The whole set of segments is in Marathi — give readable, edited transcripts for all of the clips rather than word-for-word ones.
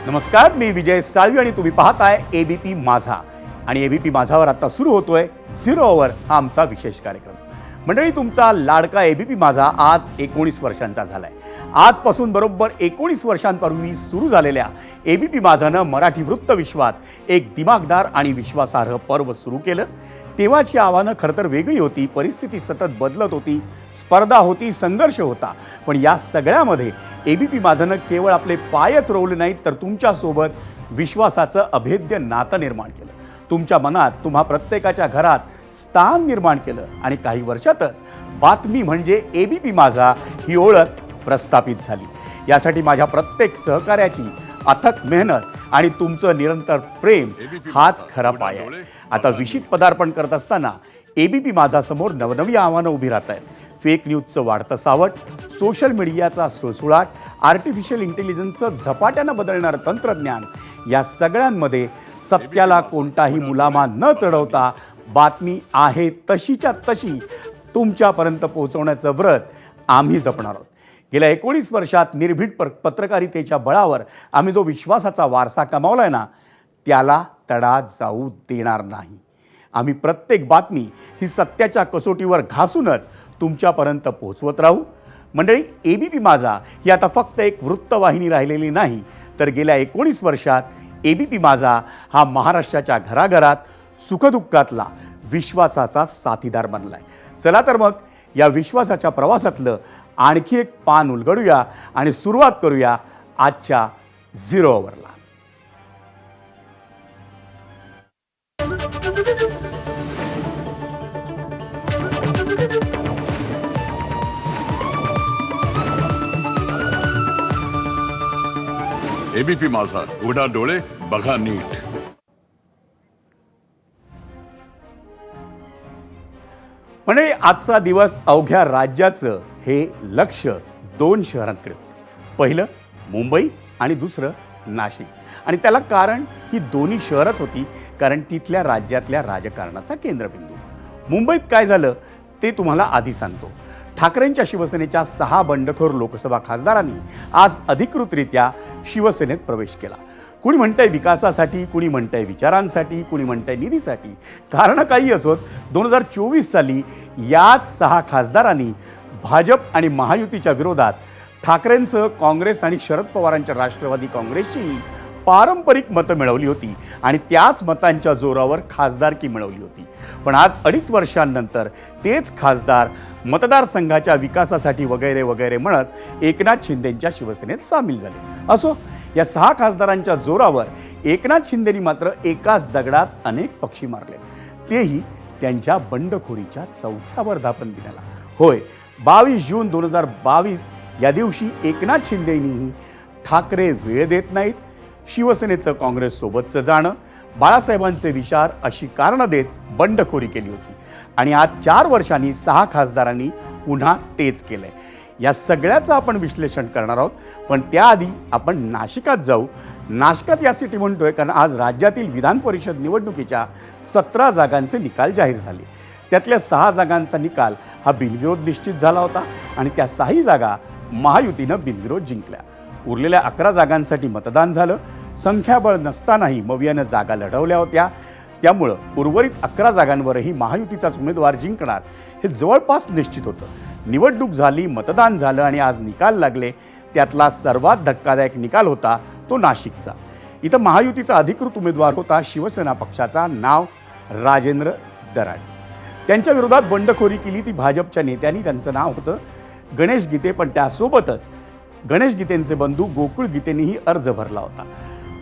नमस्कार, मी विजय साळवी आणि तुम्ही पाहताय एबीपी माझा. आणि एबीपी माझावर आता सुरू होतोय 0 ओव्हर हा आमचा विशेष कार्यक्रम. मंडळी, तुमचा लाडका एबीपी माझा आज 19 वर्षांचा झालाय. आजपासून बरोबर 19 वर्षांपूर्वी सुरू झालेल्या एबीपी माझानं मराठी वृत्त विश्वात एक दिमागदार आणि विश्वासार्ह पर्व सुरू केलं. तेव्हाची आव्हानं खरं तर वेगळी होती. परिस्थिती सतत बदलत होती, स्पर्धा होती, संघर्ष होता. पण या सगळ्यामध्ये एबीपी माझानं केवळ आपले पायच रोवले नाहीत, तर तुमच्यासोबत विश्वासाचं अभेद्य नातं निर्माण केलं. तुमच्या मनात तुम्हा प्रत्येकाच्या घरात स्थान निर्माण केलं आणि काही वर्षातच बातमी म्हणजे एबीपी माझा ही ओळख प्रस्थापित झाली. यासाठी माझ्या प्रत्येक सहकार्याची अथक मेहनत आणि तुमचं निरंतर प्रेम हाच खरा पाया आहे. आता विशित पदार्पण करत असताना एबीपी माझा समोर नवनवी आव्हानं उभी राहत आहेत. फेक न्यूजचं वाढतं सावट, सोशल मीडियाचा सुळसुळाट, आर्टिफिशियल इंटेलिजन्सचं झपाट्यानं बदलणारं तंत्रज्ञान, या सगळ्यांमध्ये सत्याला कोणताही मुलामा न चढवता बातमी आहे तशीच्या तशी तुमच्यापर्यंत पोहोचवण्याचं व्रत आम्ही जपणार आहोत. गेल्या 19 वर्षात निर्भीड पत्रकारितेच्या बळावर आम्ही जो विश्वासाचा वारसा कमावलाय ना, त्याला तडा जाऊ देणार नाही. आम्ही प्रत्येक बातमी ही सत्याच्या कसोटीवर घासूनच तुमच्यापर्यंत पोहोचवत राहू. मंडळी, एबीपी माझा ही आता फक्त एक वृत्तवाहिनी राहिलेली नाही, तर गेल्या 19 वर्षात एबीपी माझा हा महाराष्ट्राच्या घराघरात सुखदुःखातला विश्वासाचा साथीदार बनलाय. चला तर मग या विश्वासाच्या प्रवासातलं आणखी एक पान उलगडूया आणि सुरुवात करूया आजच्या 0 ओव्हरला. एबीपी माझा, उघडा डोळे बघा नीट. म्हणजे आजचा दिवस अवघ्या राज्याचं हे लक्ष 2 शहरांकडे होतं. पहिलं मुंबई आणि दुसरं नाशिक. आणि त्याला कारण ही दोन्ही शहरच होती, कारण तिथल्या राज्यातल्या राजकारणाचा केंद्रबिंदू. मुंबईत काय झालं ते तुम्हाला आधी सांगतो. ठाकरेंच्या शिवसेनेच्या 6 बंडखोर लोकसभा खासदारांनी आज अधिकृतरित्या शिवसेनेत प्रवेश केला. कुणी म्हणतंय विकासासाठी, कुणी म्हणतंय विचारांसाठी, कुणी म्हणतंय निधीसाठी. कारण काही असोत, 2024 साली याच 6 खासदारांनी भाजप आणि महायुतीच्या विरोधात ठाकरेंसह काँग्रेस आणि शरद पवारांच्या राष्ट्रवादी काँग्रेसची पारंपरिक मतं मिळवली होती आणि त्याच मतांच्या जोरावर खासदारकी मिळवली होती. पण आज 2.5 वर्षांनंतर तेच खासदार मतदारसंघाच्या विकासासाठी वगैरे वगैरे म्हणत एकनाथ शिंदेंच्या शिवसेनेत सामील झाले. असो, या 6 खासदारांच्या जोरावर एकनाथ शिंदेंनी मात्र एकाच दगडात अनेक पक्षी मारले, तेही त्यांच्या बंडखोरीच्या 4थ्या वर्धापन दिनाला. होय, 22 जून 2022 या दिवशी एकनाथ शिंदेंनीही ठाकरे वेळ देत नाहीत, शिवसेनेचं काँग्रेससोबतचं जाणं, बाळासाहेबांचे विचार अशी कारणं देत बंडखोरी केली होती. आणि आज 4 वर्षांनी 6 खासदारांनी पुन्हा तेच केलंय. या सगळ्याचं आपण विश्लेषण करणार आहोत. पण त्याआधी आपण नाशिकात जाऊ. नाशिकात यासाठी म्हणतोय कारण आज राज्यातील विधान परिषद निवडणुकीच्या 17 जागांचे निकाल जाहीर झाले. त्यातल्या 6 जागांचा निकाल हा बिनविरोध निश्चित झाला होता आणि त्या 6 जागा महायुतीनं बिनविरोध जिंकल्या. उरलेल्या 11 जागांसाठी मतदान झालं. संख्याबळ नसतानाही मवियानं जागा लढवल्या होत्या. त्यामुळं उर्वरित 11 जागांवरही महायुतीचाच उमेदवार जिंकणार हे जवळपास निश्चित होतं. निवडणूक झाली, मतदान झालं आणि आज निकाल लागले. त्यातला सर्वात धक्कादायक निकाल होता तो नाशिकचा. इथं महायुतीचा अधिकृत उमेदवार होता शिवसेना पक्षाचा, नाव राजेंद्र दराडे. त्यांच्या विरोधात बंडखोरी केली ती भाजपच्या नेत्यांनी. त्यांचं नाव होतं गणेश गीते. पण त्यासोबतच गणेश गीतेंचे बंधू गोकुळ गीतेंनीही अर्ज भरला होता.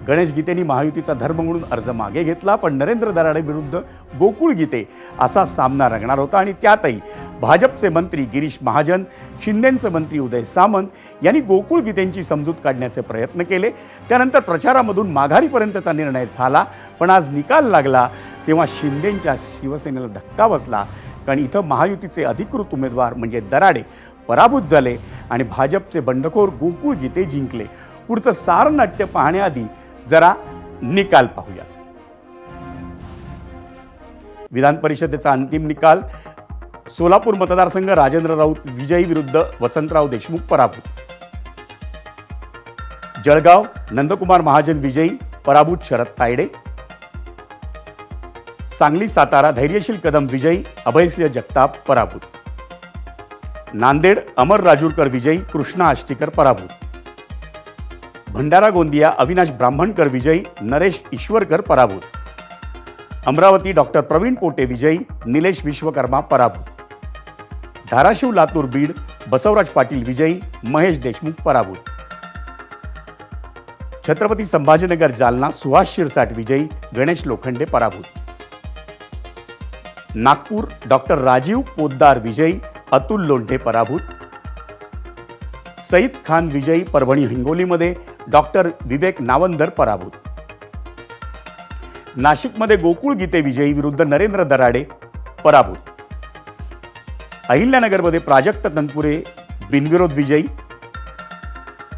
गणेश गीतेंनी महायुतीचा धर्म म्हणून अर्ज मागे घेतला, पण नरेंद्र दराडे विरुद्ध गोकुळ गीते असा सामना रंगणार होता. आणि त्यातही भाजपचे मंत्री गिरीश महाजन, शिंदेंचे मंत्री उदय सामंत यांनी गोकुळ गीतेंची समजूत काढण्याचे प्रयत्न केले. त्यानंतर प्रचारामधून माघारीपर्यंतचा निर्णय झाला. पण आज निकाल लागला तेव्हा शिंदेंच्या शिवसेनेला धक्का बसला, कारण इथं महायुतीचे अधिकृत उमेदवार म्हणजे दराडे पराभूत झाले आणि भाजपचे बंडखोर गोकुळ गीते जिंकले. पुढचं सारनाट्य पाहण्याआधी जरा निकाल पाहूया. विधान परिषदेचा अंतिम निकाल. सोलापूर मतदारसंघ राजेंद्र राऊत विजयी विरुद्ध वसंतराव देशमुख पराभूत. जळगाव नंदकुमार महाजन विजयी, पराभूत शरद तायडे. सांगली सातारा धैर्यशील कदम विजयी, अभयसिंह जगताप पराभूत. नांदेड अमर राजूरकर विजयी, कृष्णा आष्टीकर पराभूत. भंडारा गोंदिया अविनाश ब्राह्मणकर विजयी, नरेश ईश्वरकर पराभूत. अमरावती डॉक्टर प्रवीण पोटे विजयी, निलेश विश्वकर्मा पराभूत. धाराशिव लातूर बीड बसवराज पाटील विजयी, महेश देशमुख पराभूत. छत्रपती संभाजीनगर जालना सुहास शिरसाट विजयी, गणेश लोखंडे पराभूत. नागपूर डॉक्टर राजीव पोद्दार विजयी, अतुल लोंढे पराभूत. सईद खान विजयी, परभणी हिंगोलीमध्ये डॉक्टर विवेक नावंदर पराभूत. नाशिकमध्ये गोकुळ गीते विजयी विरुद्ध नरेंद्र दराडे पराभूत. अहिल्यानगरमध्ये प्राजक्त तनपुरे बिनविरोध विजयी.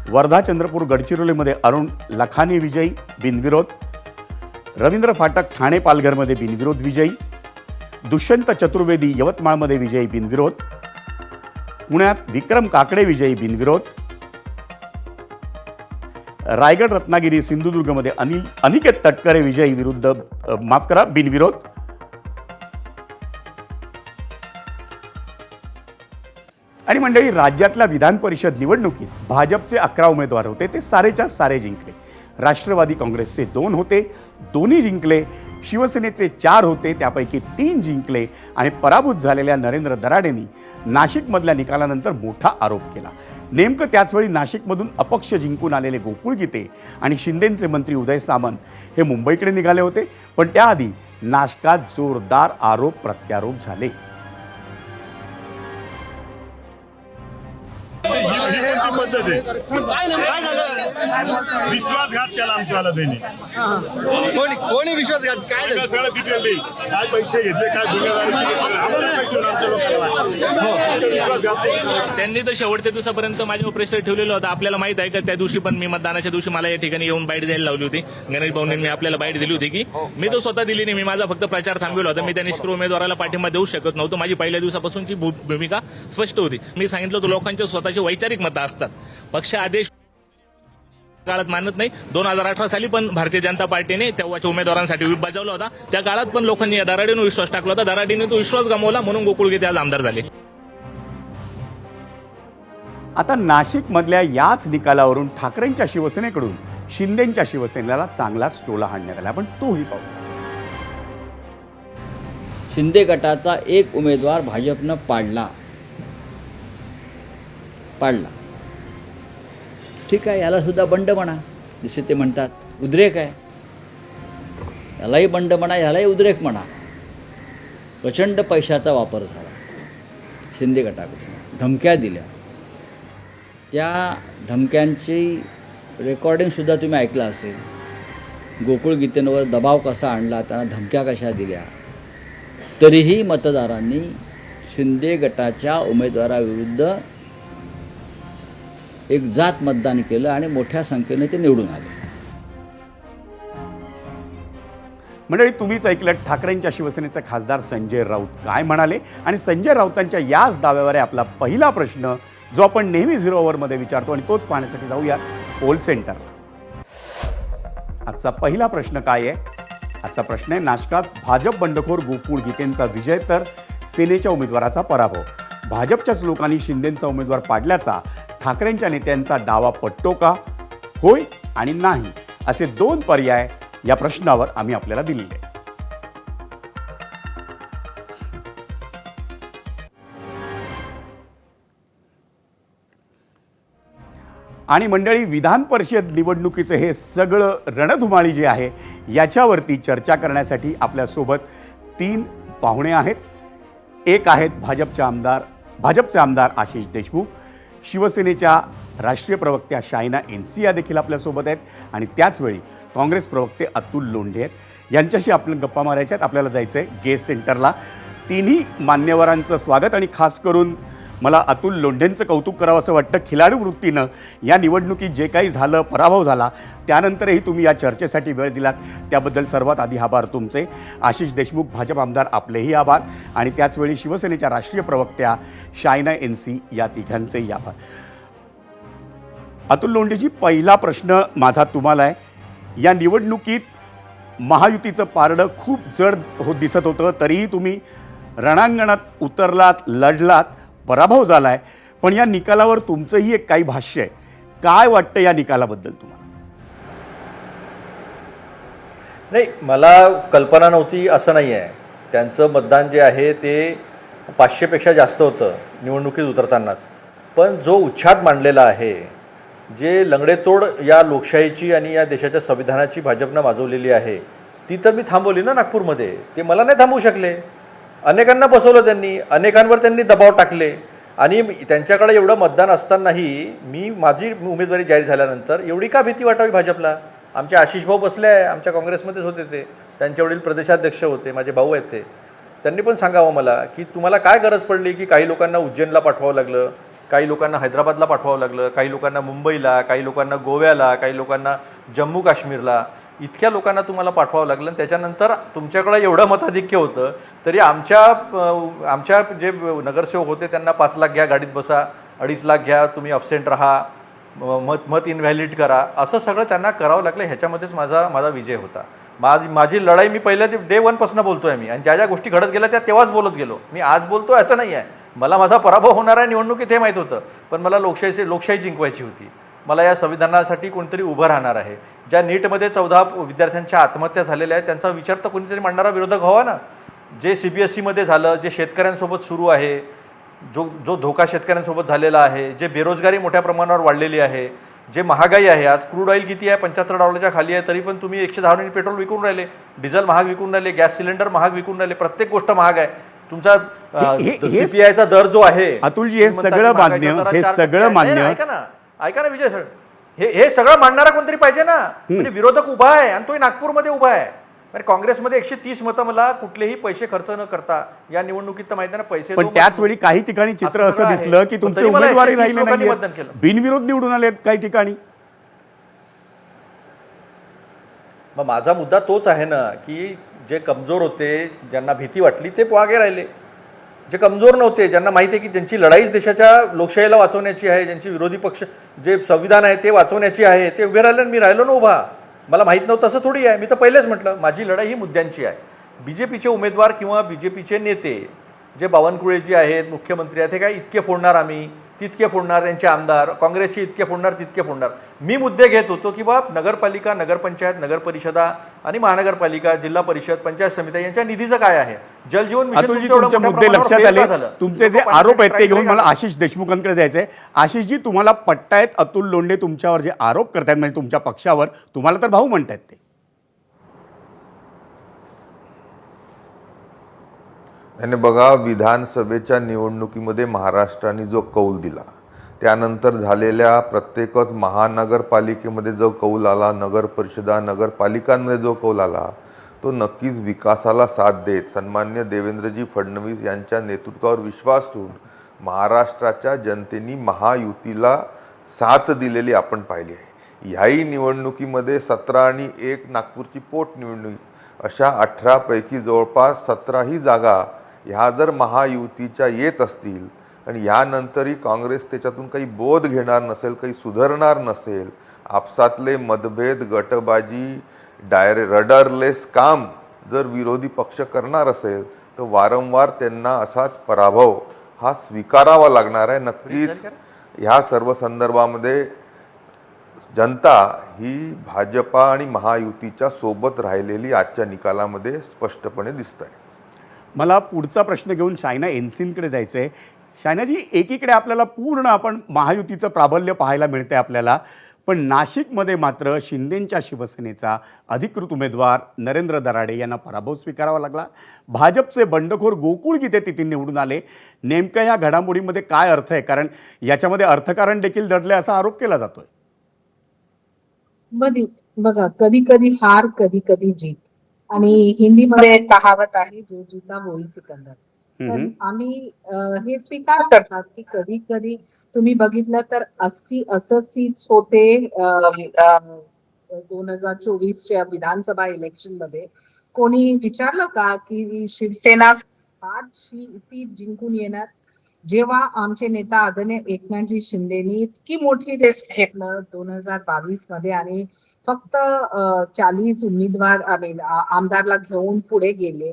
वर्धा चंद्रपूर गडचिरोलीमध्ये अरुण लखानी विजयी, बिनविरोध. रवींद्र फाटक ठाणे पालघरमध्ये बिनविरोध विजयी. दुष्यंत चतुर्वेदी यवतमाळमध्ये विजयी, बिनविरोध. पुण्यात विक्रम काकडे विजयी, बिनविरोध. रायगड रत्नागिरी सिंधुदुर्गमध्ये अनिकेत तटकरे विजयी विरुद्ध बिनविरोध. आणि मंडळी, राज्यातल्या विधान परिषद निवडणुकीत भाजपचे 11 उमेदवार होते, ते सारेच्या सारे जिंकले. राष्ट्रवादी काँग्रेसचे 2 होते, दोन्ही जिंकले. शिवसेनेचे 4 होते, त्यापैकी 3 जिंकले. आणि पराभूत झालेल्या नरेंद्र दराडेंनी नाशिकमधल्या निकालानंतर मोठा आरोप केला. नेमकं त्याचवेळी नाशिकमधून अपक्ष जिंकून आलेले गोकुळ गीते आणि शिंदेंचे मंत्री उदय सामंत हे मुंबईकडे निघाले होते. पण त्याआधी नाशकात जोरदार आरोप प्रत्यारोप झाले. विश्वासघात केला आमच्याला त्यांनी. कोणी विश्वासघात काय झालं? सगळं डिटेल देईल. काय पैसे घेतले, काय गुन्हेगारी केली, सगळं आम्हाला पैसे देऊन आमच्या लोकांना विश्वासघात. त्यांनी तर शेवटच्या दिवसापर्यंत माझ्यावर प्रेशर ठेवलेलं होतं. आपल्याला माहित आहे का, त्या दिवशी पण मी मतदानाच्या दिवशी मला या ठिकाणी येऊन बाईट द्यायला लावली होती. गणेश भाऊंनी आपल्याला बाईट दिली होती की मी तो स्वतः दिली नाही, मी माझा फक्त प्रचार थांबवला होता. मी त्या निष्क्रिय उमेदवाराला पाठिंबा देऊ शकत नव्हतो. माझी पहिल्या दिवसापासूनची भूमिका स्पष्ट होती. मी सांगितलं होतं लोकांच्या स्वतःची वैचारिक मतं असतात, पक्ष आदेश काळात मानत नाही. 2018 साली पण भारतीय जनता पार्टीने तेव्हाच्या उमेदवारांसाठी व्हीप बजावला होता. त्या काळात पण लोकांनी या दराडेंवर विश्वास टाकला होता. दराडेने तो विश्वास गमावला, म्हणून गोकुळ गीते आज आमदार झाले. आता नाशिकमधल्या याच निकालावरून ठाकरेंच्या शिवसेनेकडून शिंदेंच्या शिवसेनेला चांगलाच टोला हाणण्यात आला. पण तोही पाहू. शिंदे गटाचा एक उमेदवार भाजपनं पाडला. ठीक आहे, याला सुद्धा बंड म्हणा, जसे ते म्हणतात. उद्रेक आहे, यालाही बंड म्हणा, यालाही उद्रेक म्हणा. प्रचंड पैशाचा वापर झाला शिंदे गटाकडून. धमक्या दिल्या. त्या धमक्यांची रेकॉर्डिंगसुद्धा तुम्ही ऐकलं असेल. गोकुळ गीतेंवर दबाव कसा आणला, त्यांना धमक्या कशा दिल्या. तरीही मतदारांनी शिंदे गटाच्या उमेदवाराविरुद्ध एक जात मतदान केलं आणि मोठ्या संख्येने ते निवडून आले. मंडळी, तुम्हीच ऐकलं ठाकरेंच्या शिवसेनेचे खासदार संजय राऊत काय म्हणाले. आणि संजय राऊतांच्या याच दाव्यावर आहे आपला पहिला प्रश्न, जो आपण नेहमी 0 ओव्हरमध्ये विचारतो. आणि तोच पाहण्यासाठी जाऊया पोल सेंटरला. आजचा पहिला प्रश्न काय आहे? आजचा प्रश्न आहे, नाशकात भाजप बंडखोर गोकुळ गीतेंचा विजय तर सेनेच्या उमेदवाराचा पराभव. भाजपच्याच लोकांनी शिंदेंचा उमेदवार पाडल्याचा ठाकरेंच्या नेत्यांचा दावा पटतो का? होय आणि नाही असे 2 पर्याय या प्रश्नावर आम्ही आपल्याला दिलेले. आणि मंडळी, विधान परिषद निवडणुकीचं हे सगळं रणधुमाळी जे आहे याच्यावरती चर्चा करण्यासाठी आपल्यासोबत 3 पाहुणे आहेत. एक आहेत भाजपचे आमदार आशिष देशमुख, शिवसेनेच्या राष्ट्रीय प्रवक्त्या शायना एनसी या देखील आपल्यासोबत आहेत. आणि त्याचवेळी काँग्रेस प्रवक्ते अतुल लोंढे आहेत. यांच्याशी आपल्याला गप्पा मारायच्या आहेत. आपल्याला जायचं आहे गेस्ट सेंटरला. तिन्ही मान्यवरांचं स्वागत. आणि खास करून मला अतुल लोंढेंचं कौतुक करावं असं वाटतं. खिलाडू वृत्तीनं या निवडणुकीत जे काही झालं, पराभव झाला, त्यानंतरही तुम्ही या चर्चेसाठी वेळ दिलात, त्याबद्दल सर्वात आधी आभार तुमचे. आशिष देशमुख भाजप आमदार, आपलेही आभार. आणि त्याचवेळी शिवसेनेच्या राष्ट्रीय प्रवक्त्या शायना एनसी या तिघांचेही आभार. अतुल लोंढेजी, पहिला प्रश्न माझा तुम्हाला आहे, या निवडणुकीत महायुतीचं पारडं खूप जड दिसत होतं, तरीही तुम्ही रणांगणात उतरलात, लढलात, पराभव झालाय, पण या निकालावर तुमचंही एक काही भाष्य आहे. काय वाटतं या निकालाबद्दल तुम्हाला? नाही, मला कल्पना नव्हती असं नाही आहे. त्यांचं मतदान जे आहे ते 500पेक्षा जास्त होतं निवडणुकीत उतरतानाच. पण जो उच्छाद मांडलेला आहे, जे लंगडेतोड या लोकशाहीची आणि या देशाच्या संविधानाची भाजपनं माजवलेली आहे, ती तर मी थांबवली ना नागपूरमध्ये. ते मला नाही थांबवू शकले. अनेकांना बसवलं त्यांनी, अनेकांवर त्यांनी दबाव टाकले आणि त्यांच्याकडे एवढं मतदान असतानाही मी माझी उमेदवारी जाहीर झाल्यानंतर एवढी का भीती वाटावी भाजपला? आमचे आशिष भाऊ बसले आहे, आमच्या काँग्रेसमध्येच होते ते, त्यांच्या वडील प्रदेशाध्यक्ष होते, माझे भाऊ आहेत ते. त्यांनी पण सांगावं मला की तुम्हाला काय गरज पडली की काही लोकांना उज्जैनला पाठवावं लागलं, काही लोकांना हैदराबादला पाठवावं लागलं, काही लोकांना मुंबईला, काही लोकांना गोव्याला, काही लोकांना जम्मू काश्मीरला, इतक्या लोकांना तुम्हाला पाठवावं लागलं. आणि त्याच्यानंतर तुमच्याकडे एवढं मताधिक्य होतं तरी आमच्या जे नगरसेवक होते त्यांना 5 लाख घ्या, गाडीत बसा, 2.5 लाख घ्या, तुम्ही अब्सेंट राहा, मत इनव्हॅलिड करा, असं सगळं त्यांना करावं लागलं. ह्याच्यामध्येच माझा विजय होता. माझी लढाई मी पहिल्या डे 1पासून बोलतोय मी, आणि ज्या ज्या गोष्टी घडत गेल्या त्या तेव्हाच बोलत गेलो. मी आज बोलतोय असं नाही आहे. मला माझा पराभव होणार आहे निवडणुकीत हे माहीत होतं, पण मला लोकशाही जिंकवायची होती. मला या संविधानासाठी कोणतरी उभं राहणार आहे. ज्या नीटमध्ये 14 विद्यार्थ्यांच्या आत्महत्या झालेल्या आहेत त्यांचा विचार तर कोणीतरी मांडणारा विरोधक हवा ना. जे CBSEमध्ये झालं, जे शेतकऱ्यांसोबत सुरू आहे, जो धोका शेतकऱ्यांसोबत झालेला आहे, जे बेरोजगारी मोठ्या प्रमाणावर वाढलेली आहे, जे महागाई आहे, आज क्रूड ऑइल किती आहे, $75 खाली आहे, तरी पण तुम्ही 110 पेट्रोल विकून राहिले, डिझेल महाग विकून राहिले, गॅस सिलेंडर महाग विकून राहिले, प्रत्येक गोष्ट महाग आहे. तुमचा CPIचा दर जो आहे, अतुलजी, हे सगळं मान्य, ऐका ना विजय सर, हे सगळं मांडणारा कोणतरी पाहिजे ना. म्हणजे विरोधक उभा आहे आणि तो नागपूरमध्ये उभा आहे. आणि काँग्रेसमध्ये 130 मतं मला कुठलेही पैसे खर्च न करता या निवडणुकीत तर माहिती आहे ना, पैसे. पण त्याच वेळी काही ठिकाणी चित्र असं दिसलं की तुमची उमेदवारी राहिली नाही, बिनविरोध निवडून आले काही ठिकाणी. मग माझा मुद्दा तोच आहे ना की जे कमजोर होते, ज्यांना भीती वाटली ते मागे राहिले. जे कमजोर नव्हते, ज्यांना माहिती आहे की त्यांची लढाईच देशाच्या लोकशाहीला वाचवण्याची आहे, ज्यांची विरोधी पक्ष जे संविधान आहे ते वाचवण्याची आहे, ते उभे राहिले. मी राहिलो ना उभा. मला माहीत नव्हतं असं थोडी आहे. मी तर पहिलेच म्हटलं माझी लढाई ही मुद्द्यांची आहे. BJPचे उमेदवार किंवा BJPचे नेते जे बावनकुळेजी आहेत, मुख्यमंत्री आहेत, हे काय इतके फोडणार आम्ही, तितके फोडणार, त्यांचे आमदार काँग्रेसचे इतके फोडणार, तितके फोडणार. मी मुद्दे घेत होतो की बा नगरपालिका, नगरपंचायत, नगरपरिषदा आणि महानगरपालिका, जिल्हा परिषद, पंचायत समित्या यांच्या निधीचं काय आहे. जलजीवन मिशन तुमचे मुद्दे लक्षात आले. तुमचे जे आरोप आहेत ते घेऊन मला आशिष देशमुखांकडे जायचंय. आशिषजी, तुम्हाला पटतायत अतुल लोंढे तुमच्यावर जे आरोप करतायत, म्हणजे तुमच्या पक्षावर, तुम्हाला तर भाऊ म्हणतायत ते? आणि बघा, विधानसभेच्या निवडणुकीमध्ये महाराष्ट्राने जो कौल दिला, त्यानंतर झालेल्या प्रत्येकच महानगरपालिकेमध्ये जो कौल आला, नगर परिषदा, नगरपालिकांमध्ये जो कौल आला, तो नक्कीच विकासाला साथ देत सन्मान्य देवेंद्रजी फडणवीस यांच्या नेतृत्वावर विश्वास ठेवून महाराष्ट्राच्या जनतेने महायुतीला साथ दिलेली आपण पाहिली आहे. ह्याही निवडणुकीमध्ये 17 आणि 1 नागपूरची पोटनिवडणूक, अशा 18 पैकी जवळपास 17 ही जागा ह्या जर महायुतीच्या येत असतील आणि यानंतरही काँग्रेस त्याच्यातून काही बोध घेणार नसेल, काही सुधारणार नसेल, आपसातले मतभेद, गटबाजी, रडरलेस काम जर विरोधी पक्ष करणार असेल तर वारंवार त्यांना असाच पराभव हा स्वीकारावा लागणार आहे. नक्कीच ह्या सर्व संदर्भामध्ये जनता ही भाजपा आणि महायुतीच्या सोबत राहिलेली आजच्या निकालामध्ये स्पष्टपणे दिसत आहे. मला पुढचा प्रश्न घेऊन शायना एनसीनकडे जायचं आहे. शायनाजी, एकीकडे आपल्याला पूर्ण आपण महायुतीचं प्राबल्य पाहायला मिळते आपल्याला, पण नाशिकमध्ये मात्र शिंदेंच्या शिवसेनेचा अधिकृत उमेदवार नरेंद्र दराडे यांना पराभव स्वीकारावा लागला. भाजपचे बंडखोर गोकुळ गीते तिथे निवडून आले. नेमक्या या घडामोडीमध्ये काय अर्थ आहे? कारण याच्यामध्ये अर्थकारण देखील दडले असा आरोप केला जातोय. बघा, कधी कधी हार, कधी कधी जीत. आणि हिंदीमध्ये एक कहावत आहे, जो जीता वही सिकंदर. तर आम्ही हे स्वीकार करतात की कधी कधी तुम्ही बघितलं तर 80 सीट्स होते 2024च्या विधानसभा इलेक्शन मध्ये. कोणी विचारलं का की शिवसेना 60 सीट जिंकून येणार? तुमच्या आमचे नेता आदरणीय एकनाथजी शिंदेनी इतकी मोठी रिस्क घेतलं 2022 मध्ये आणि फक्त 40 उमेदवार आमदारला घेऊन पुढे गेले,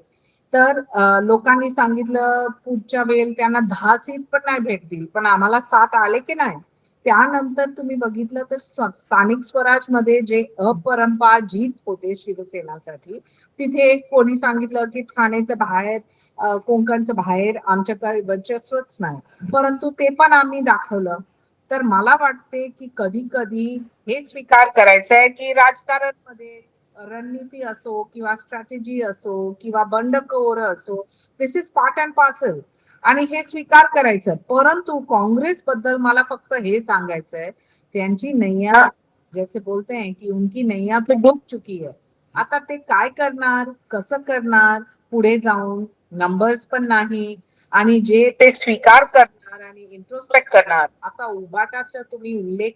तर लोकांनी सांगितलं पुढच्या वेळेला त्यांना 10 सीट पण नाही भेटतील, पण आम्हाला 7 आले की नाही. त्यानंतर तुम्ही बघितलं तर स्थानिक स्वराजमध्ये जे अपरंपार जीत होते शिवसेनासाठी, तिथे कोणी सांगितलं की ठाण्याचं बाहेर, कोकणचं बाहेर आमचं काही वर्चस्वच नाही, परंतु ते पण आम्ही दाखवलं. तर मला वाटते की कधी कधी हे स्वीकार करायचं आहे की राजकारणमध्ये रणनीती असो किंवा स्ट्रॅटेजी असो किंवा बंडखोर असो, दिस इज पार्ट अँड पार्सल आणि हे स्वीकार करायचं. परंतु काँग्रेस बद्दल मला फक्त हे सांगायचंय, त्यांची नैया जैसे बोलते हैं की उनकी नैया तो डूब चुकी है. आता ते काय करणार, कसं करणार पुढे जाऊन, नंबर्स पण नाही आणि जे ते स्वीकार करणार आणि इंट्रोस्पेक्ट करणार. आता उबाटाचा तुम्ही उल्लेख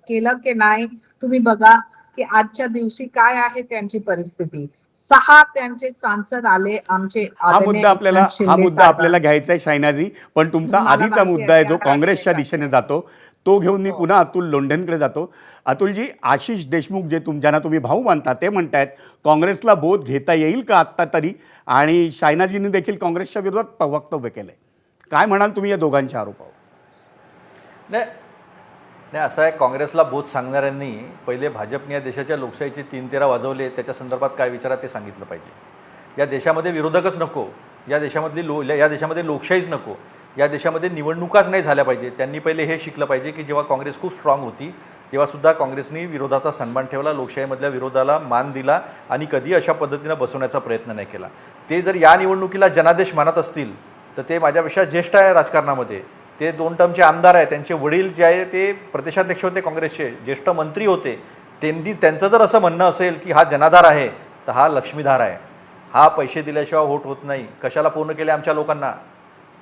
केलं की नाही, तुम्ही बघा की आजच्या दिवशी काय आहे त्यांची परिस्थिती. 6 त्यांचे सांसद आले आमचे हा मुद्दा आपल्याला घ्यायचा आहे शायनाजी, पण तुमचा आधीचा मुद्दा आहे जो काँग्रेसच्या दिशेने जातो तो घेऊन मी पुन्हा अतुल लोंढेंकडे जातो. अतुलजी, आशिष देशमुख जे ज्यांना तुम्ही भाऊ मानता ते म्हणतायत काँग्रेसला बोध घेता येईल का आत्ता तरी, आणि शायनाजींनी देखील काँग्रेसच्या विरोधात वक्तव्य केलंय. काय म्हणाल तुम्ही या दोघांच्या आरोपावर? नाही नाही, असं आहे, काँग्रेसला बोध सांगणाऱ्यांनी पहिले भाजपने या देशाच्या लोकशाहीचे 3-13 वाजवले, त्याच्या संदर्भात काय विचारात ते सांगितलं पाहिजे. या देशामध्ये विरोधकच नको, या देशामध्ये लोकशाहीच नको, या देशामध्ये निवडणुकाच नाही झाल्या पाहिजे. त्यांनी पहिले हे शिकलं पाहिजे की जेव्हा काँग्रेस खूप स्ट्रॉंग होती तेव्हासुद्धा काँग्रेसनी विरोधाचा सन्मान ठेवला, लोकशाहीमधल्या विरोधाला मान दिला आणि कधी अशा पद्धतीनं बसवण्याचा प्रयत्न नाही केला. ते जर या निवडणुकीला जनादेश मानत असतील तर ते माझ्यापेक्षा ज्येष्ठ आहे राजकारणामध्ये, ते 2 टर्मचे आमदार आहे, त्यांचे वडील जे आहे ते प्रदेशाध्यक्ष होते काँग्रेसचे, ज्येष्ठ मंत्री होते. त्यांचं जर असं म्हणणं असेल की हा जनाधार आहे तर हा लक्ष्मीधार आहे, हा पैसे दिल्याशिवाय होत होत नाही. कशाला पूर्ण केले आमच्या लोकांना?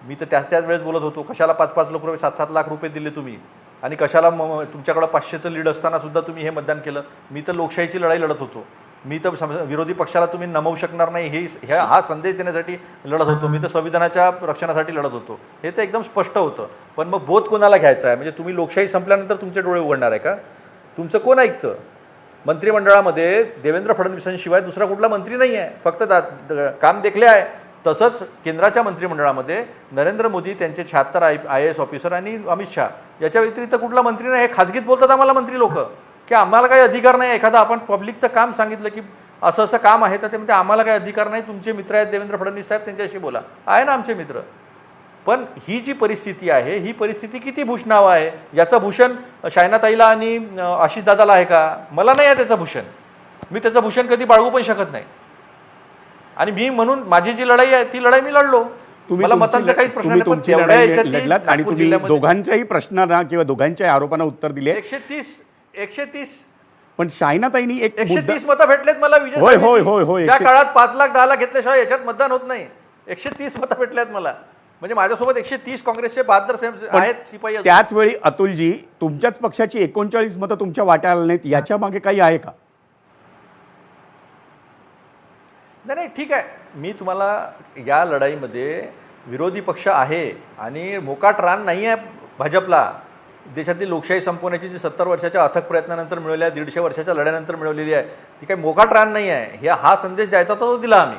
मी तर त्याच वेळेस बोलत होतो, कशाला 5-5 लाख रुपये 7-7 लाख रुपये दिले तुम्ही, आणि कशाला तुमच्याकडं 500चं लीड असताना सुद्धा तुम्ही हे मतदान केलं. मी तर लोकशाहीची लढाई लढत होतो, मी तर विरोधी पक्षाला तुम्ही नमवू शकणार नाही हा संदेश देण्यासाठी लढत होतो, मी तर संविधानाच्या रक्षणासाठी लढत होतो. हे तर एकदम स्पष्ट होतं. पण मग बोध कोणाला घ्यायचा आहे? म्हणजे तुम्ही लोकशाही संपल्यानंतर तुमचे डोळे उघडणार आहे का? तुमचं कोण ऐकतं? मंत्रिमंडळामध्ये देवेंद्र फडणवीसांशिवाय दुसरा कुठला मंत्री नाही आहे, फक्त काम देखले आहे. तसंच केंद्राच्या मंत्रिमंडळामध्ये नरेंद्र मोदी, त्यांचे 76 IAS ऑफिसर आणि अमित शहा, याच्या व्यतिरिक्त कुठला मंत्री नाही. हे खाजगीत बोलतात आम्हाला मंत्री लोक की आम्हाला काही अधिकार नाही. एखादा आपण पब्लिकचं काम सांगितलं की असं असं काम आहे तर ते म्हणते आम्हाला काही अधिकार नाही, तुमचे मित्र आहेत देवेंद्र फडणवीस साहेब, त्यांच्याशी बोला. आहे ना आमचे मित्र. पण ही जी परिस्थिती आहे, ही परिस्थिती किती भूषणाव आहे? याचं भूषण शायनाताईला आणि आशिष दादाला आहे का? मला नाही आहे त्याचं भूषण. मी त्याचं भूषण कधी बाळगू पण शकत नाही. आणि मी म्हणून माझी जी लढाई आहे ती लढाई मी लढलो. मला मतांचा काही प्रश्न नाही, पण तेवढ्या ह्याच्यातली लढलात आणि तुम्ही दोघांच्याही प्रश्नांना किंवा दोघांच्याही आरोपांना उत्तर दिले. 130 पण शायनाताईंनी 130 मतं भेटलेत मला विजय. होय. त्या काळात 5 लाख 10 लाख घेतल्याशिवाय याच्यात मतदान होत नाही. 130 मतं भेटलेत मला, म्हणजे माझ्यासोबत 130 काँग्रेसचे 72 आहेत शिपाई. त्याच वेळी अतुलजी, तुमच्याच पक्षाची 39 मतं तुमच्या वाट्याला नाहीत, याच्या मागे काही आहे का? नाही ठीक आहे, मी तुम्हाला या लढाईमध्ये विरोधी पक्ष आहे आणि मोकाट रान नाही आहे भाजपला. देशातली लोकशाही संपवण्याची जी 70 वर्षाच्या अथक प्रयत्नानंतर मिळवली आहे, 150 वर्षाच्या लढ्यानंतर मिळवलेली आहे, ती काही मोकाट रान नाही आहे. हा संदेश द्यायचा तो दिला आम्ही.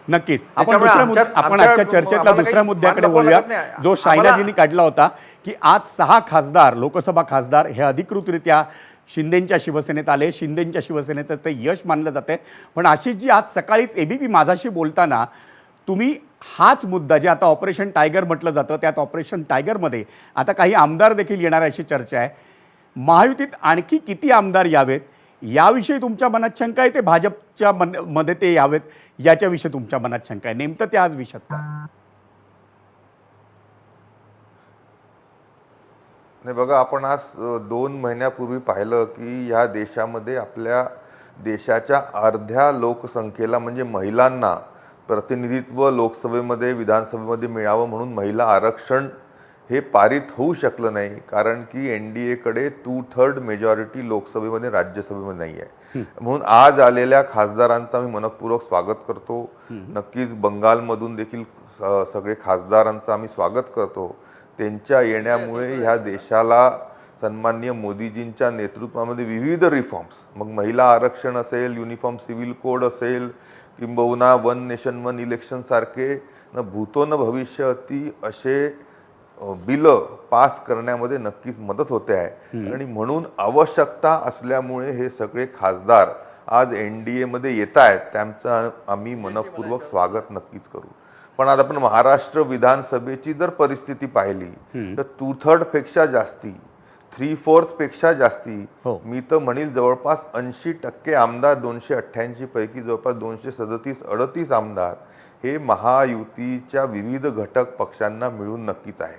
नक्कीच. आपण आजच्या चर्चेतला दुसऱ्या मुद्द्याकडे बोलूया, जो शायनाजींनी काढला होता की आज 6 खासदार, लोकसभा खासदार हे अधिकृतरित्या शिंदेंच्या शिवसेनेत आले. शिंदेंच्या शिवसेनेचं ते यश मानलं जाते. पण आशिषजी, आज सकाळीच ABP माझाशी बोलताना तुम्ही हाच मुद्दा, जे आता ऑपरेशन टायगर म्हटलं जातं, त्यात ऑपरेशन टायगरमध्ये आता काही आमदार देखील येणार अशी चर्चा आहे. महायुतीत आणखी किती आमदार यावेत याविषयी तुमच्या मनात शंका आहे, ते भाजपच्या मध्ये ते यावेत याच्याविषयी तुमच्या मनात शंका आहे, नेमकं ते आज विषयात का? नाही बघा, आपण आज 2 महिन्यापूर्वी पाहिलं की ह्या देशामध्ये आपल्या देशाच्या अर्ध्या लोकसंख्येला म्हणजे महिलांना प्रतिनिधित्व लोकसभेमध्ये विधानसभेमध्ये मिळावं म्हणून महिला आरक्षण हे पारित होऊ शकलं नाही, कारण की NDAकडे 2/3 मेजॉरिटी लोकसभेमध्ये राज्यसभेमध्ये नाही आहे. म्हणून आज आलेल्या खासदारांचा मी मनपूर्वक स्वागत करतो. नक्कीच बंगालमधून देखील सगळे खासदारांचं आम्ही स्वागत करतो. त्यांच्या येण्यामुळे ह्या देशाला सन्माननीय मोदीजींच्या नेतृत्वामध्ये विविध रिफॉर्म्स, मग महिला आरक्षण असेल, युनिफॉर्म सिव्हिल कोड असेल, किंबहुना वन नेशन वन इलेक्शन सारखे न भूतो न भविष्यती असे बिलं पास करण्यामध्ये नक्कीच मदत होते आहे. आणि म्हणून आवश्यकता असल्यामुळे हे सगळे खासदार आज NDA मध्ये येत आहेत, त्यांचं आम्ही मनपूर्वक स्वागत नक्कीच करू. पण आज आपण महाराष्ट्र विधानसभेची जर परिस्थिती पाहिली तर 2/3 पेक्षा जास्ती, 3/4 पेक्षा जास्ती, मी तर म्हणेल जवळपास 80% आमदार, 288 पैकी जवळपास 237-38 आमदार हे महायुतीच्या विविध घटक पक्षांना मिळून नक्कीच आहे.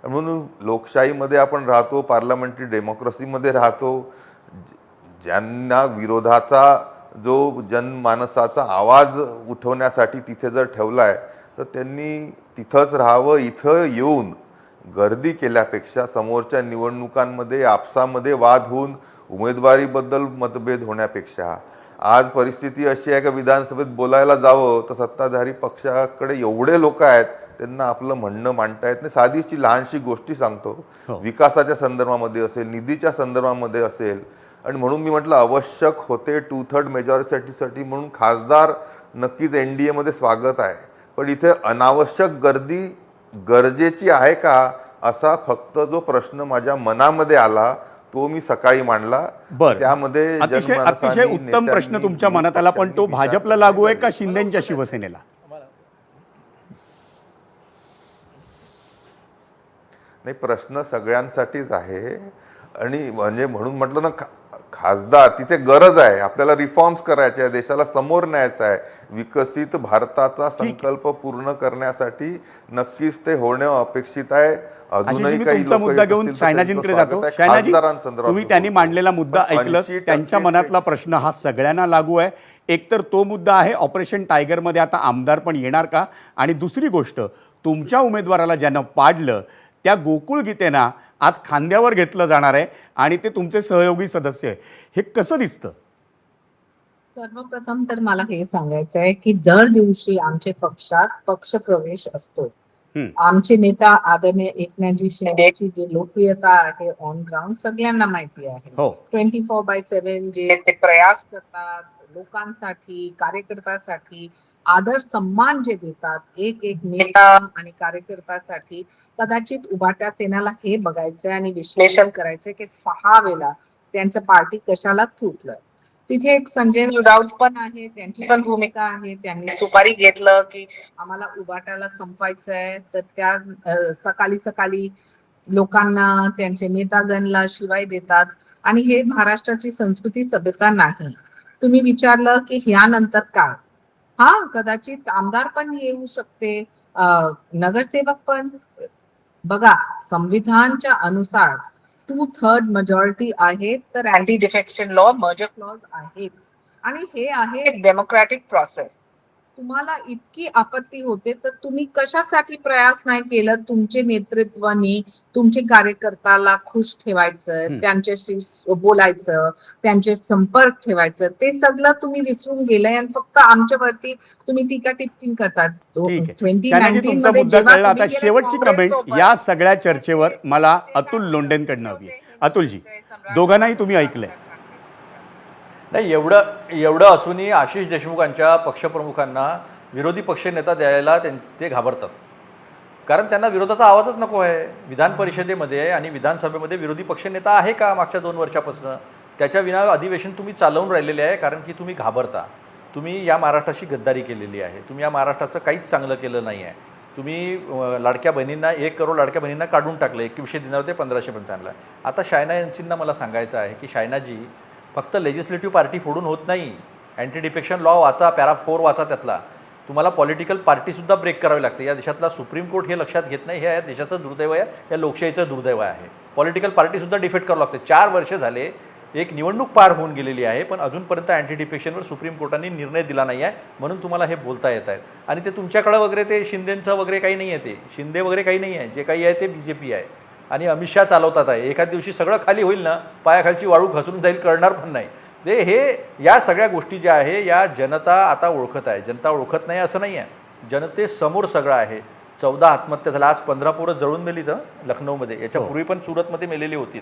म्हणून लोकशाहीमध्ये आपण राहतो, पार्लमेंटरी डेमोक्रेसीमध्ये राहतो. ज्यांना विरोधाचा जो जनमानसाचा आवाज उठवण्यासाठी तिथे जर ठेवलाय तर त्यांनी तिथंच राहावं. इथं येऊन गर्दी केल्यापेक्षा समोरच्या निवडणुकांमध्ये आपसामध्ये वाद होऊन उमेदवारीबद्दल मतभेद होण्यापेक्षा आज परिस्थिती अशी आहे की विधानसभेत बोलायला जावं तर सत्ताधारी पक्षाकडे एवढे लोक आहेत, त्यांना आपलं म्हणणं मांडता येत नाही. साधीची लहानशी गोष्टी सांगतो, विकासाच्या संदर्भामध्ये असेल, निधीच्या संदर्भामध्ये असेल. आणि म्हणून मी म्हटलं आवश्यक होते 2/3 मेजॉरिटीसाठी, म्हणून खासदार नक्कीच NDA मध्ये स्वागत आहे. पण इथे अनावश्यक गर्दी गरजेची आहे का, असा फक्त जो प्रश्न माझ्या मनामध्ये आला तो मी सकाळी मांडला. त्यामध्ये अतिशय उत्तम प्रश्न तुमच्या मनात आला, पण तो भाजपला लागू आहे का शिंदेच्या शिवसेनेला? नाही, प्रश्न सगळ्यांसाठीच आहे. आणि म्हणजे म्हणून म्हटलं ना, खासदार तिथे गरज आहे, आपल्याला रिफॉर्म्स करायचे आहे, देशाला समोर न्यायचं आहे. विकसित भारताचा संकल्प पूर्ण करण्यासाठी नक्कीच ते होणं अपेक्षित आहे. अजूनही काही तुमचा मुद्दा घेऊन शायनाजींकडे जातो. शायनाजी, तुम्ही त्यांनी मांडलेला मुद्दा ऐकलं, त्यांच्या मनातला प्रश्न हा सगळ्यांना लागू आहे. एकतर तो मुद्दा आहे ऑपरेशन टायगरमध्ये आता आमदार पण येणार का, आणि दुसरी गोष्ट, तुमच्या उमेदवाराला ज्यानं पाडलं त्या गोकुळ गीतेना आज खांद्यावर घेतलं जाणार आहे आणि ते तुमचे सहयोगी सदस्य आहे. हे कसं दिसतं? सर्वप्रथम तर मला हे सांगायचं आहे की दर दिवशी आमच्या पक्षात पक्षप्रवेश असतो. आमचे नेता आदरणीय एकनाथजी शिंदेची जी लोकप्रियता आहे ऑन ग्राउंड सगळ्यांना माहिती आहे. 24/7 जे ते प्रयास करतात लोकांसाठी, कार्यकर्त्यासाठी, आदर सन्मान जे देतात एक एक नेता आणि कार्यकर्त्यासाठी, कदाचित उभाट्या सेनेला हे बघायचंय आणि विश्लेषण करायचंय की 6 वेळा त्यांचं पार्टी कशाला तुटलं. तिथे एक संजय राऊत पण आहे, त्यांची पण भूमिका आहे. त्यांनी सुपारी घेतलं की आम्हाला उभाट्याला संपवायचंय, तर त्या सकाळी सकाळी लोकांना, त्यांचे नेतागणला शिवाय देतात. आणि हे महाराष्ट्राची संस्कृती सभ्यता नाही. तुम्ही विचारलं की ह्यानंतर काय, हा कदाचित आमदार पण येऊ शकते, नगरसेवक पण. बघा, संविधानच्या अनुसार 2/3 मेजॉरिटी आहे, तर anti defection law, merger clause आहेच, आणि हे आहे डेमोक्रॅटिक प्रोसेस. तुम्हाला इतकी आपत्ती होते तर तुम्ही कशासाठी प्रयास नाही केलं तुमचे नेतृत्वानी तुमचे कार्यकर्त्याला खुश ठेवायचं, त्यांच्याशी बोलायचं, त्यांचे संपर्क ठेवायचं, ते सगळं तुम्ही विसरून गेलाय आणि फक्त आमच्यावरती तुम्ही टीका टिप्पणी करतात. तुमचा मुद्दा कळला. आता शेवटची कमेंट या सगळ्या चर्चेवर मला अतुल लोंढेंकडनं हवी आहे. अतुलजी, दोघांनाही तुम्ही ऐकलंय. नाही, एवढं असूनही आशिष देशमुखांच्या पक्षप्रमुखांना विरोधी पक्षनेता द्यायला ते घाबरतात. कारण त्यांना विरोधाचा आवाजच नको आहे. विधान परिषदेमध्ये आणि विधानसभेमध्ये विरोधी पक्षनेता आहे का मागच्या 2 वर्षापासून? त्याच्या विना अधिवेशन तुम्ही चालवून राहिलेले आहे, कारण की तुम्ही घाबरता. तुम्ही या महाराष्ट्राशी गद्दारी केलेली आहे. तुम्ही या महाराष्ट्राचं काहीच चांगलं केलं नाही आहे. तुम्ही लाडक्या बहिणींना 1 करोड लाडक्या बहिणींना काढून टाकलं, 2100 दिनावर ते 1500 पर्यंत आणलं. आता शायना एनसींना मला सांगायचं आहे की शायनाजी, फक्त लेजिस्लेटिव्ह पार्टी फोडून होत नाही. अँटी डिफेक्शन लॉ वाचा, पॅरा 4 वाचा त्यातला. तुम्हाला पॉलिटिकल पार्टीसुद्धा ब्रेक करावी लागते. या देशातला सुप्रीम कोर्ट हे लक्षात घेत नाही. हे या देशाचं दुर्दैव आहे, या लोकशाहीचं दुर्दैव आहे. पॉलिटिकल पार्टीसुद्धा डिफेक्ट करावं लागते. 4 वर्ष झाले, एक निवडणूक पार होऊन गेलेली आहे, पण अजूनपर्यंत अँटी डिफेक्शनवर सुप्रीम कोर्टाने निर्णय दिला नाही आहे. म्हणून तुम्हाला हे बोलता येत आहे. आणि ते तुमच्याकडं वगैरे ते शिंदेंचं वगैरे काही नाही आहे. ते शिंदे वगैरे काही नाही आहे. जे काही आहे ते BJP आहे आणि अमित शहा चालवतात आहे. एखाद दिवशी सगळं खाली होईल ना, पायाखालची वाळू घसरून जाईल, कळणार पण नाही. हे या सगळ्या गोष्टी ज्या आहे या जनता आता ओळखत आहे. जनता ओळखत नाही असं नाही आहे. जनतेसमोर सगळं आहे. 14 आत्महत्या झाल्या, आज 15 पोरं जळून मेली तर लखनौमध्ये, याच्या पूर्वी पण सुरतमध्ये मेलेली होती.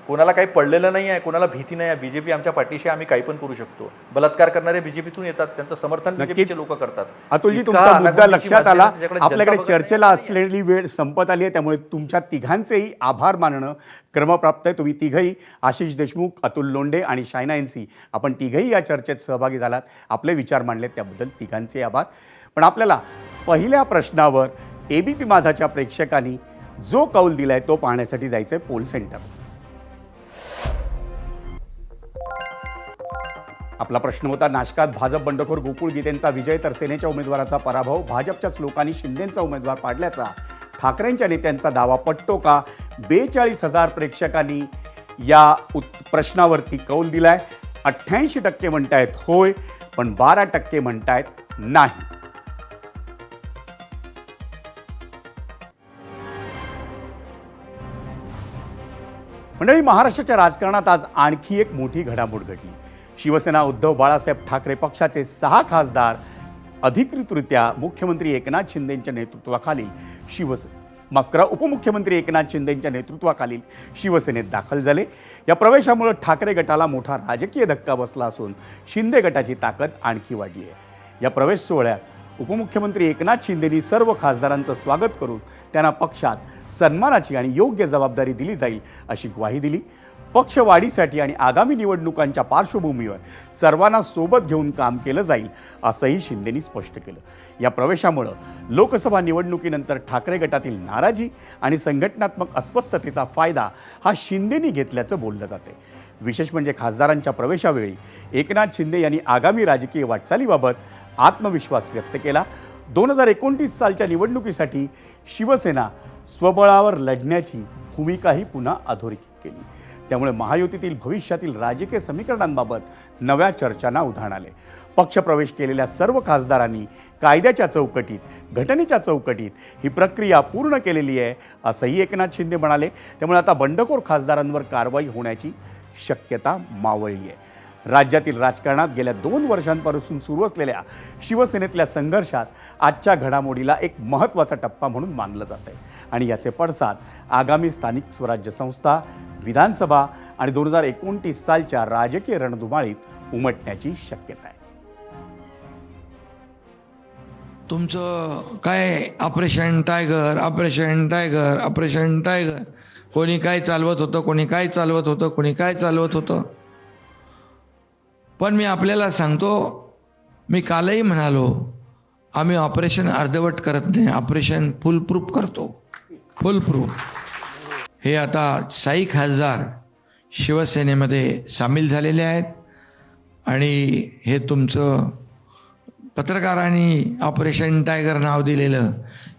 कोणाला काही पडलेलं नाही आहे, कोणाला भीती नाही आहे. बीजेपी आमच्या पाठीशी, आम्ही काही पण करू शकतो. बलात्कार करणारे बीजेपीतून येतात, त्यांचं समर्थन बीजेपीचे लोक करतात. अतुलजी, इतका तुमचा मुद्दा अनागोंदीची लक्षात माध्यमं आला. त्याच्याकडे आपल्याकडे जनता बघत चर्चेला नाही. असलेली वेळ संपत आली आहे, त्यामुळे तुमच्या तिघांचेही आभार मानणं क्रमप्राप्त आहे. तुम्ही तिघही, आशिष देशमुख, अतुल लोंढे आणि शायना एनसी, आपण तिघही या चर्चेत सहभागी झालात, आपले विचार मांडले, त्याबद्दल तिघांचे आभार. पण आपल्याला पहिल्या प्रश्नावर एबीपी माझाच्या प्रेक्षकांनी जो कौल दिलाय तो पाहण्यासाठी जायचंय पोल सेंटर. आपला प्रश्न होता, नाशकात भाजप बंडखोर गोकुळ गीतेंचा विजय तर सेनेच्या उमेदवाराचा पराभव, भाजपच्याच लोकांनी शिंदेंचा उमेदवार पाडल्याचा ठाकरेंच्या नेत्यांचा दावा पटतो का? 42,000 प्रेक्षकांनी या प्रश्नावरती कौल दिलाय. 88% म्हणतायत होय, पण 12% म्हणतायत नाही. मंडळी, महाराष्ट्राच्या राजकारणात आज आणखी एक मोठी घडामोड घडली. शिवसेना उद्धव बाळासाहेब ठाकरे पक्षाचे 6 खासदार अधिकृतरित्या मुख्यमंत्री एकनाथ शिंदेंच्या नेतृत्वाखालील उपमुख्यमंत्री एकनाथ शिंदेंच्या नेतृत्वाखालील शिवसेनेत दाखल झाले. या प्रवेशामुळे ठाकरे गटाला मोठा राजकीय धक्का बसला असून शिंदे गटाची ताकद आणखी वाढली आहे. या प्रवेश सोहळ्यात उपमुख्यमंत्री एकनाथ शिंदेंनी सर्व खासदारांचं स्वागत करून त्यांना पक्षात सन्मानाची आणि योग्य जबाबदारी दिली जाईल अशी ग्वाही दिली. पक्षवाढीसाठी आणि आगामी निवडणुकांच्या पार्श्वभूमीवर सर्वांना सोबत घेऊन काम केलं जाईल असंही शिंदेंनी स्पष्ट केलं. या प्रवेशामुळं लोकसभा निवडणुकीनंतर ठाकरे गटातील नाराजी आणि संघटनात्मक अस्वस्थतेचा फायदा हा शिंदेंनी घेतल्याचं बोललं जाते. विशेष म्हणजे खासदारांच्या प्रवेशावेळी एकनाथ शिंदे यांनी आगामी राजकीय वाटचालीबाबत आत्मविश्वास व्यक्त केला. 2029 सालच्या निवडणुकीसाठी शिवसेना स्वबळावर लढण्याची भूमिकाही पुन्हा अधोरेखित केली. त्यामुळे महायुतीतील भविष्यातील राजकीय समीकरणांबाबत नव्या चर्चांना उधाण आले. पक्षप्रवेश केलेल्या सर्व खासदारांनी कायद्याच्या चौकटीत, घटनेच्या चौकटीत ही प्रक्रिया पूर्ण केलेली आहे असंही एकनाथ शिंदे म्हणाले. त्यामुळे आता बंडखोर खासदारांवर कारवाई होण्याची शक्यता मावळली आहे. राज्यातील राजकारणात गेल्या 2 वर्षांपासून सुरू असलेल्या शिवसेनेतल्या संघर्षात आजच्या घडामोडीला एक महत्त्वाचा टप्पा म्हणून मानलं जात आहे आणि याचे पडसाद आगामी स्थानिक स्वराज्य संस्था, विधानसभा आणि 2029 सालच्या राजकीय रणधुमाळीत उमटण्याची शक्यता आहे. तुमचं काय operation tiger, operation tiger, operation tiger, कोणी काय चालवत होतं, कोणी काय चालवत होतं, कोणी काय चालवत होतं. पण मी आपल्याला सांगतो, मी कालही म्हणालो, आम्ही ऑपरेशन अर्धवट करत नाही, ऑपरेशन फुल प्रूफ करतो, फुल प्रूफ. हे आता 6 खासदार शिवसेनेमध्ये सामील झालेले आहेत आणि हे तुमचं पत्रकारांनी ऑपरेशन टायगर नाव दिलेलं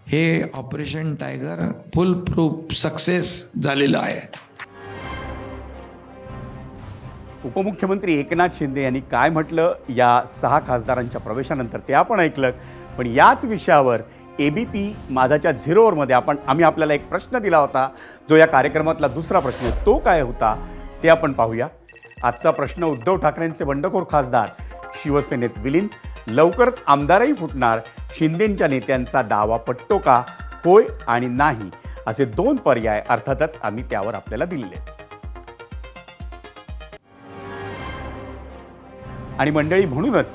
हे ऑपरेशन टायगर फुल प्रूफ सक्सेस झालेलं आहे. उपमुख्यमंत्री एकनाथ शिंदे यांनी काय म्हटलं या 6 खासदारांच्या प्रवेशानंतर ते आपण ऐकलं. पण याच विषयावर एबीपी माझाच्या 0 ओव्हरमध्ये आम्ही आपल्याला एक प्रश्न दिला होता, जो या कार्यक्रमातला दुसरा प्रश्न आहे. तो काय होता ते आपण पाहूया. आजचा प्रश्न, उद्धव ठाकरेंचे बंडखोर खासदार शिवसेनेत विलीन, लवकरच आमदारही फुटणार, शिंदेंच्या नेत्यांचा दावा पटतो का? होय आणि नाही असे 2 पर्याय अर्थातच आम्ही त्यावर आपल्याला दिलेले आहेत. आणि मंडळी, म्हणूनच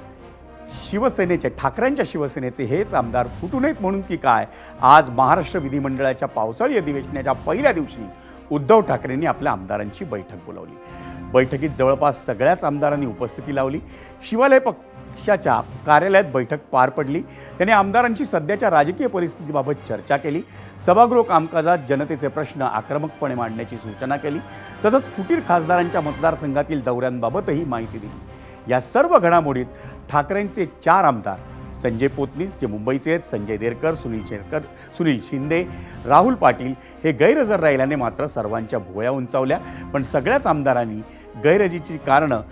शिवसेनेचे, ठाकरेंच्या शिवसेनेचे हेच आमदार फुटू नयेत म्हणून की काय, आज महाराष्ट्र विधिमंडळाच्या पावसाळी अधिवेशनाच्या पहिल्या दिवशी उद्धव ठाकरेंनी आपल्या आमदारांची बैठक बोलावली. बैठकीत जवळपास सगळ्याच आमदारांनी उपस्थिती लावली. शिवालय पक्षाच्या कार्यालयात बैठक पार पडली. त्यांनी आमदारांची सध्याच्या राजकीय परिस्थितीबाबत चर्चा केली. सभागृह कामकाजात जनतेचे प्रश्न आक्रमकपणे मांडण्याची सूचना केली. तसंच फुटीर खासदारांच्या मतदारसंघातील दौऱ्यांबाबतही माहिती दिली. या सर्व घडामोडीत ठाकरेंचे 4 आमदार, संजय पोतनीस जे मुंबईचे आहेत, संजय देरकर, सुनील शिंदे, राहुल पाटील हे गैरहजर राहिल्याने मात्र सर्वांच्या भुवया उंचावल्या. पण सगळ्याच आमदारांनी गैरहजेरीची कारणं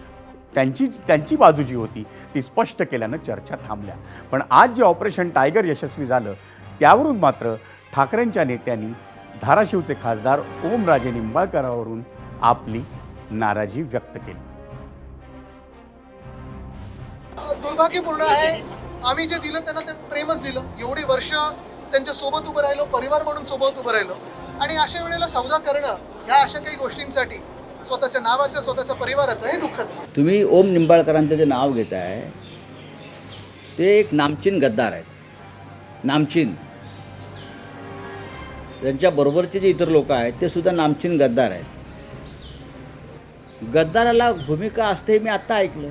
त्यांची बाजू जी होती ती स्पष्ट केल्यानं चर्चा थांबल्या. पण आज जे ऑपरेशन टायगर यशस्वी झालं त्यावरून मात्र ठाकरेंच्या नेत्यांनी धाराशिवचे खासदार ओमराजे निंबाळकरांवरून आपली नाराजी व्यक्त केली. दुर्भाग्यपूर्ण आहे आम्ही जे दिलं त्यांना ते प्रेमच दिलं. एवढी वर्ष त्यांच्या सोबत उभं राहिलो, परिवार म्हणून सोबत उभं राहिलो. आणि अशा वेळेला सौदा करणं ह्या अशा काही गोष्टींसाठी स्वतःच्या नावाच्या, स्वतःच्या परिवाराचं हे दुःखद. तुम्ही ओम निंबाळकरांचं जे नाव घेताय ते एक नामचीन गद्दार आहेत, नामचीन. त्यांच्या बरोबरचे जे इतर लोक आहेत ते सुद्धा नामचीन गद्दार आहेत. गद्दाराला भूमिका असते मी आत्ता ऐकलं.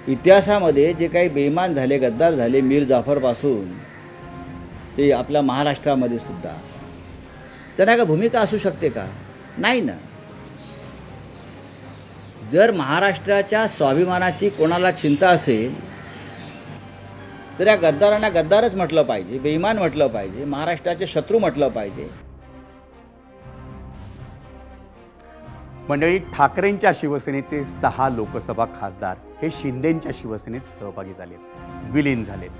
इतिहासामध्ये जे काही बेईमान झाले, गद्दार झाले, मीर जाफरपासून ते आपल्या महाराष्ट्रामध्ये सुद्धा, त्यांना का भूमिका असू शकते का? नाही ना. जर महाराष्ट्राच्या स्वाभिमानाची कोणाला चिंता असेल तर या गद्दारांना गद्दारच म्हटलं पाहिजे, बेईमान म्हटलं पाहिजे, महाराष्ट्राचे शत्रू म्हटलं पाहिजे. मंडळी, ठाकरेंच्या शिवसेनेचे 6 लोकसभा खासदार हे शिंदेंच्या शिवसेनेत सहभागी झालेत, विलीन झालेत.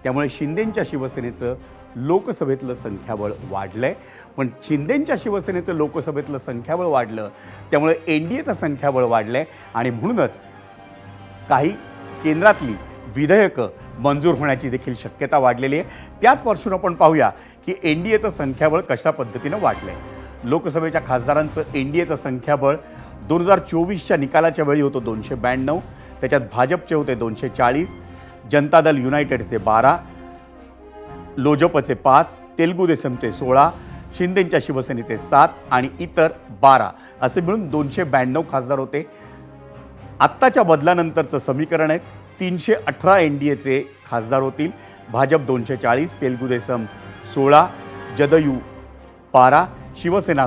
त्यामुळे शिंदेंच्या शिवसेनेचं लोकसभेतलं संख्याबळ वाढलंय. पण शिंदेंच्या शिवसेनेचं लोकसभेतलं संख्याबळ वाढलं त्यामुळे NDAचं संख्याबळ वाढलंय आणि म्हणूनच काही केंद्रातली विधेयकं मंजूर होण्याची देखील शक्यता वाढलेली आहे. त्याच पार्श्वभूमीवर आपण पाहूया की NDAचं संख्याबळ कशा पद्धतीनं वाढलंय. लोकसभेच्या खासदारांचं NDAचं संख्याबळ 2024च्या निकालाच्या वेळी होतं 292, त्याच्यात भाजपचे होते 240, जनता दल युनायटेडचे 12, लोजपचे 5, तेलुगू देसमचे 16, शिंदेंच्या शिवसेनेचे 7 आणि इतर 12 असे मिळून 292 खासदार होते. आत्ताच्या बदलानंतरचं समीकरण आहे 318 NDAचे खासदार होतील. भाजप 240, तेलुगू देसम 16, जदयू 12, शिवसेना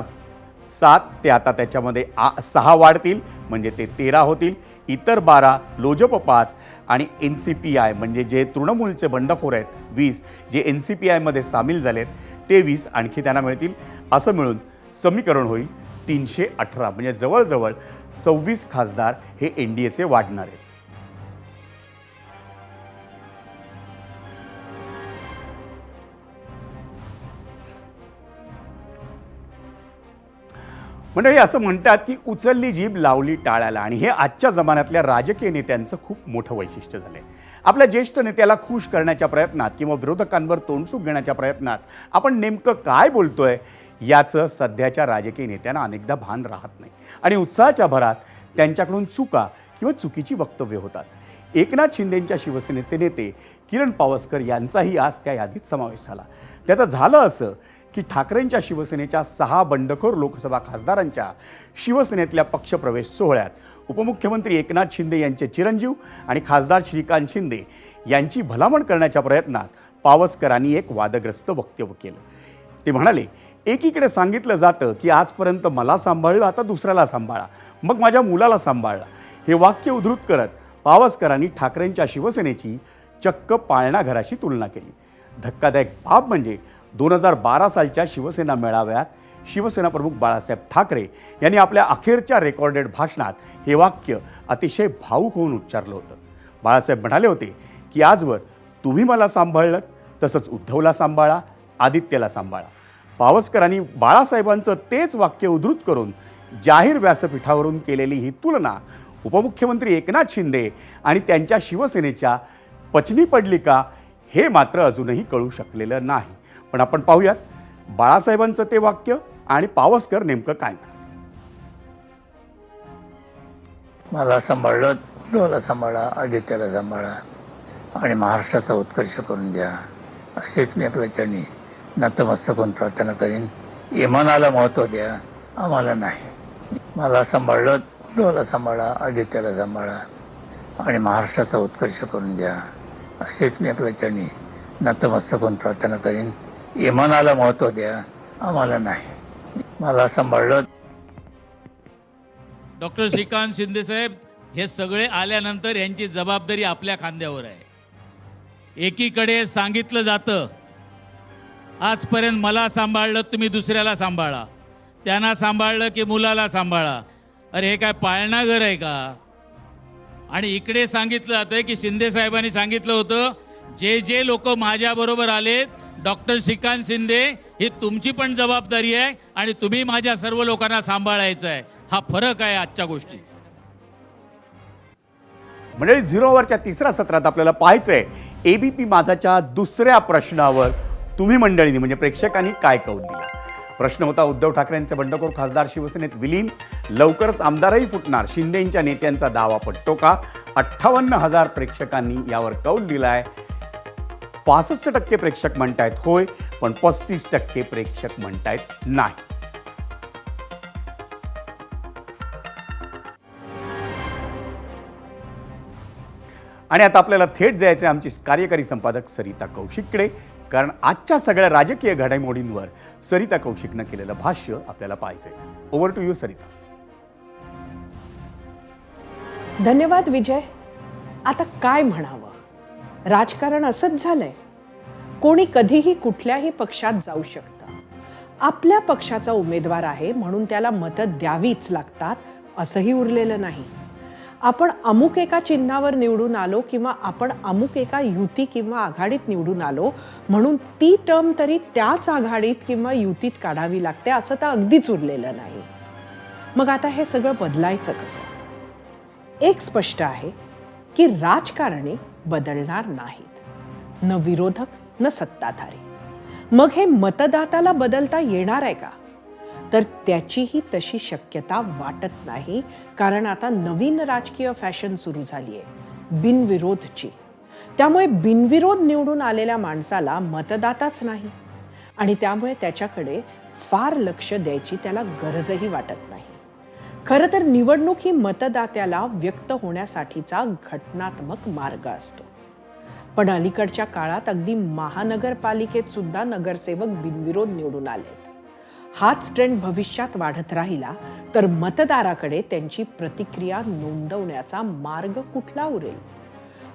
7, ते आता त्याच्यामध्ये 6 वाढतील म्हणजे ते 13 होतील. इतर 12, लोजप 5 आणि NCPI म्हणजे जे तृणमूलचे बंडखोर आहेत 20, जे NCPIमध्ये सामील झालेत ते 20 आणखी त्यांना मिळतील. असं मिळून समीकरण होईल 318, म्हणजे जवळजवळ 26 खासदार हे NDAचे वाढणार आहेत. मंडळी, असं म्हणतात की उचलली जीभ लावली टाळ्याला, आणि हे आजच्या जमान्यातल्या राजकीय नेत्यांचं खूप मोठं वैशिष्ट्य झालं आहे. आपल्या ज्येष्ठ नेत्याला खुश करण्याच्या प्रयत्नात किंवा विरोधकांवर तोंडसूक घेण्याच्या प्रयत्नात आपण नेमकं काय बोलतोय याचं सध्याच्या राजकीय नेत्यांना अनेकदा भान राहत नाही आणि उत्साहाच्या भरात त्यांच्याकडून चुका किंवा चुकीची वक्तव्य होतात. एकनाथ शिंदेंच्या शिवसेनेचे नेते किरण पावसकर यांचाही आज त्या यादीत समावेश झाला. त्याचं झालं असं की ठाकरेंच्या शिवसेनेच्या 6 बंडखोर लोकसभा खासदारांच्या शिवसेनेतल्या पक्षप्रवेश सोहळ्यात उपमुख्यमंत्री एकनाथ शिंदे यांचे चिरंजीव आणि खासदार श्रीकांत शिंदे यांची भलामण करण्याच्या प्रयत्नात पावसकरांनी एक वादग्रस्त वक्तव्य केलं. ते म्हणाले, एकीकडे सांगितलं जातं की आजपर्यंत मला सांभाळलं, आता दुसऱ्याला सांभाळा, मग माझ्या मुलाला सांभाळला. हे वाक्य उद्धृत करत पावसकरांनी ठाकरेंच्या शिवसेनेची चक्क पाळणाघराशी तुलना केली. धक्कादायक बाब म्हणजे 2012 सालच्या शिवसेना मेळाव्यात शिवसेना प्रमुख बाळासाहेब ठाकरे यांनी आपल्या अखेरच्या रेकॉर्डेड भाषणात हे वाक्य अतिशय भावूक होऊन उच्चारलं होतं. बाळासाहेब म्हणाले होते की आजवर तुम्ही मला सांभाळलं, तसंच उद्धवला सांभाळा, आदित्यला सांभाळा. पावसकरांनी बाळासाहेबांचं तेच वाक्य उद्धृत करून जाहीर व्यासपीठावरून केलेली ही तुलना उपमुख्यमंत्री एकनाथ शिंदे आणि त्यांच्या शिवसेनेच्या पचनी पडली का हे मात्र अजूनही कळू शकलेलं नाही. पण आपण पाहूयात बाळासाहेबांचं ते वाक्य आणि पावसकर नेमकं काय म्हणतात. मला सांभाळलं, उद्धवला सांभाळा, आदित्यला सांभाळा आणि महाराष्ट्राचा उत्कर्ष करून द्या, असेच मी आपल्या चरणी नतमस्तक होऊन प्रार्थना करीन. इमानाला महत्त्व द्या, आम्हाला नाही. मला सांभाळलं, उद्धवला सांभाळा, आदित्यला सांभाळा आणि महाराष्ट्राचा उत्कर्ष करून द्या, असेच मी आपल्या चरणी नतमस्तक होऊन प्रार्थना करीन. इमानाला महत्त्व द्या, आम्हाला नाही. मला सांभाळलं. डॉक्टर श्रीकांत शिंदे साहेब, हे सगळे आल्यानंतर यांची जबाबदारी आपल्या खांद्यावर आहे. एकीकडे सांगितलं जातं आजपर्यंत मला सांभाळलं, तुम्ही दुसऱ्याला सांभाळा, त्यांना सांभाळलं की मुलाला सांभाळा. अरे हे काय पाळणा घर आहे का? आणि इकडे सांगितलं जातं की शिंदे साहेबांनी सांगितलं होतं जे जे लोक माझ्याबरोबर आलेत, डॉक्टर श्रीकांत शिंदे, ही तुमची पण जबाबदारी आहे आणि तुम्ही माझ्या सर्व लोकांना सांभाळायचं आहे. हा फरक आहे आजच्या गोष्टीत. मंडळी, झिरो ओव्हरच्या तिसऱ्या सत्रात आपल्याला पाहायचंय एबीपी माझाच्या दुसऱ्या प्रश्नावर तुम्ही मंडळींनी म्हणजे प्रेक्षकांनी काय कौल दिला. प्रश्न होता, उद्धव ठाकरेंचे बंडखोर खासदार शिवसेनेत विलीन, लवकरच आमदारही फुटणार, शिंदेंच्या नेत्यांचा दावा पटतो का? 58,000 प्रेक्षकांनी यावर कौल दिलाय. 65% प्रेक्षक म्हणतायत होय, पण 35% प्रेक्षक म्हणतायत नाही. आणि आता आपल्याला थेट जायचं आहे आमची कार्यकारी संपादक सरिता कौशिककडे, कारण आजच्या सगळ्या राजकीय घडामोडींवर सरिता कौशिकनं केलेलं भाष्य आपल्याला पाहायचंय. Over to you Sarita. धन्यवाद विजय. आता काय म्हणावं, राजकारण असंच झालंय. कोणी कधीही कुठल्याही पक्षात जाऊ शकतं. आपल्या पक्षाचा उमेदवार आहे म्हणून त्याला मतं द्यावीच लागतात असंही उरलेलं नाही. आपण अमुक एका चिन्हावर निवडून आलो किंवा आपण अमुक एका युती किंवा आघाडीत निवडून आलो म्हणून ती टर्म तरी त्याच आघाडीत किंवा युतीत काढावी लागते असं तर अगदीच उरलेलं नाही. मग आता हे सगळं बदलायचं कसं? एक स्पष्ट आहे की राजकारणी बदलणार नाहीत, न विरोधक न सत्ताधारी. मग हे मतदाताला बदलता येणार आहे का? तर त्याचीही तशी शक्यता वाटत नाही, कारण आता नवीन राजकीय फॅशन सुरू झाली आहे, बिनविरोधची. त्यामुळे बिनविरोध निवडून आलेल्या माणसाला मतदाताच नाही आणि त्यामुळे त्याच्याकडे फार लक्ष द्यायची त्याला गरजही वाटत नाही. खरं तर निवडणूक ही मतदात्याला व्यक्त होण्यासाठीचा घटनात्मक मार्ग असतो. पण अलीकडच्या काळात अगदी महानगरपालिकेत सुद्धा नगरसेवक बिनविरोध निवडून आलेत. हाच ट्रेंड भविष्यात वाढत राहिला तर मतदाराकडे त्यांची प्रतिक्रिया नोंदवण्याचा मार्ग कुठला उरेल?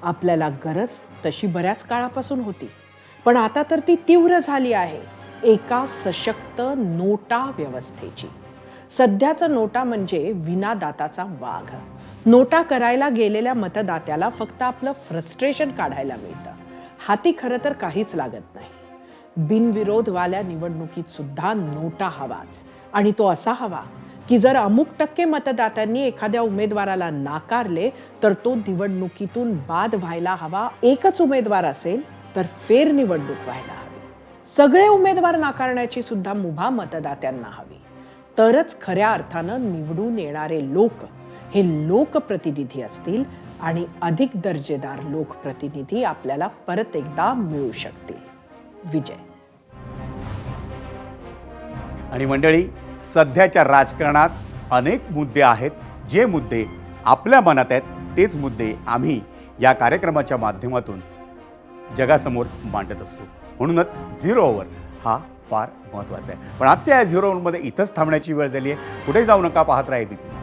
आपल्याला गरज तशी बऱ्याच काळापासून होती, पण आता तर ती तीव्र झाली आहे एका सशक्त नोटा व्यवस्थेची. सध्याचं नोटा म्हणजे विनादाताचा वाघ. नोटा करायला गेलेल्या मतदात्याला फक्त आपलं फ्रस्ट्रेशन काढायला मिळतं, हाती खरं तर काहीच लागत नाही. बिनविरोधवाल्या निवडणुकीत सुद्धा नोटा हवाच, आणि तो असा हवा की जर अमुक टक्के मतदात्यांनी एखाद्या उमेदवाराला नाकारले तर तो निवडणुकीतून बाद व्हायला हवा. एकच उमेदवार असेल तर फेरनिवडणूक व्हायला हवी. सगळे उमेदवार नाकारण्याची सुद्धा मुभा मतदात्यांना हवी. तरच खऱ्या अर्थानं निवडून येणारे लोक हे लोकप्रतिनिधी असतील आणि अधिक दर्जेदार लोकप्रतिनिधी आपल्याला परत एकदा मिळू शकतील. विजय. आणि मंडळी, सध्याच्या राजकारणात अनेक मुद्दे आहेत. जे मुद्दे आपल्या मनात आहेत तेच मुद्दे आम्ही या कार्यक्रमाच्या माध्यमातून जगासमोर मांडत असतो. म्हणूनच झिरो ओव्हर हा फार महत्त्वाचा आहे. पण आजच्या या झिरो ओव्हरमध्ये इथंच थांबण्याची वेळ झाली आहे. कुठे जाऊ नका, पाहत राहा एबीपी.